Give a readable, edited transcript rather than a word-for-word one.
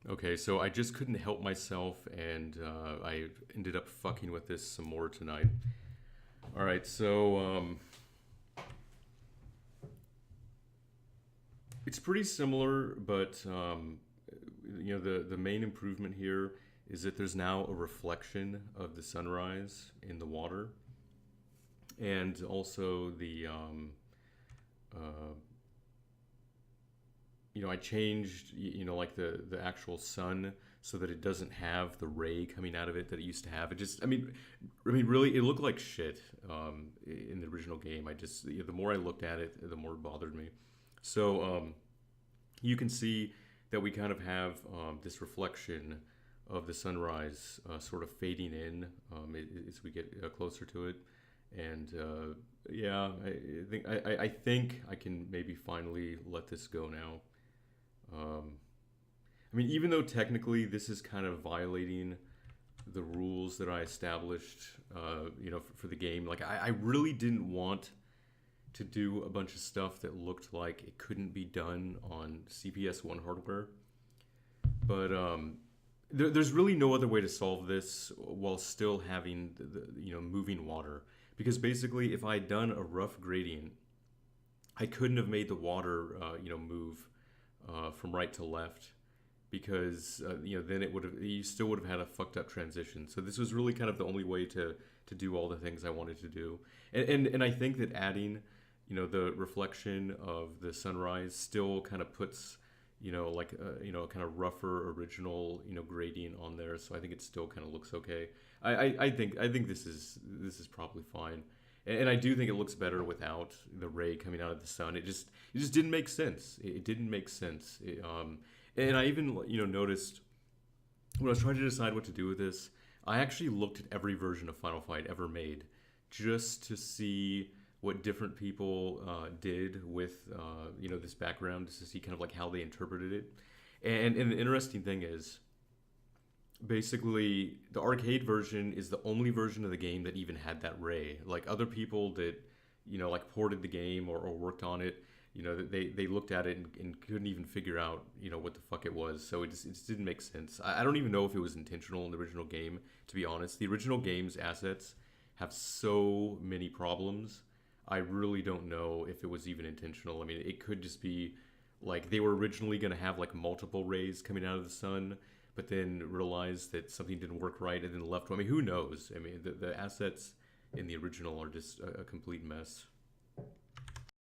Okay, so I just couldn't help myself, and I ended up fucking with this some more tonight. All right, so it's pretty similar, but the main improvement here is that there's now a reflection of the sunrise in the water, and also uh, I changed like the actual sun so that it doesn't have the ray coming out of it that it used to have. It just I mean really it looked like shit in the original game. The more I looked at it, the more it bothered me. So you can see that we kind of have this reflection of the sunrise sort of fading in as we get closer to it. And yeah, I think I can maybe finally let this go now. Um, I mean, even though technically this is kind of violating the rules that I established, for the game, like I really didn't want to do a bunch of stuff that looked like it couldn't be done on CPS1 hardware. But there's really no other way to solve this while still having moving water. Because basically, if I had done a rough gradient, I couldn't have made the water move from right to left because then it would have you still would have had a fucked up transition. So this was really kind of the only way to do all the things I wanted to do. And I think that adding the reflection of the sunrise still kind of puts like a kind of rougher original gradient on there. So I think it still kind of looks okay. I think this is probably fine. And I do think it looks better without the ray coming out of the sun. It just didn't make sense. It didn't make sense. And I even noticed when I was trying to decide what to do with this, I actually looked at every version of Final Fight ever made just to see what different people did with this background, just to see kind of like how they interpreted it. And the interesting thing is, basically, the arcade version is the only version of the game that even had that ray. Like other people that like ported the game or worked on it, they looked at it and couldn't even figure out what the fuck it was. So it just didn't make sense. I don't even know if it was intentional in the original game, to be honest. The original game's assets have so many problems. I really don't know if it was even intentional. I mean, it could just be like they were originally going to have like multiple rays coming out of the sun, but then realized that something didn't work right and then left. I mean, who knows? I mean, the assets in the original are just a complete mess.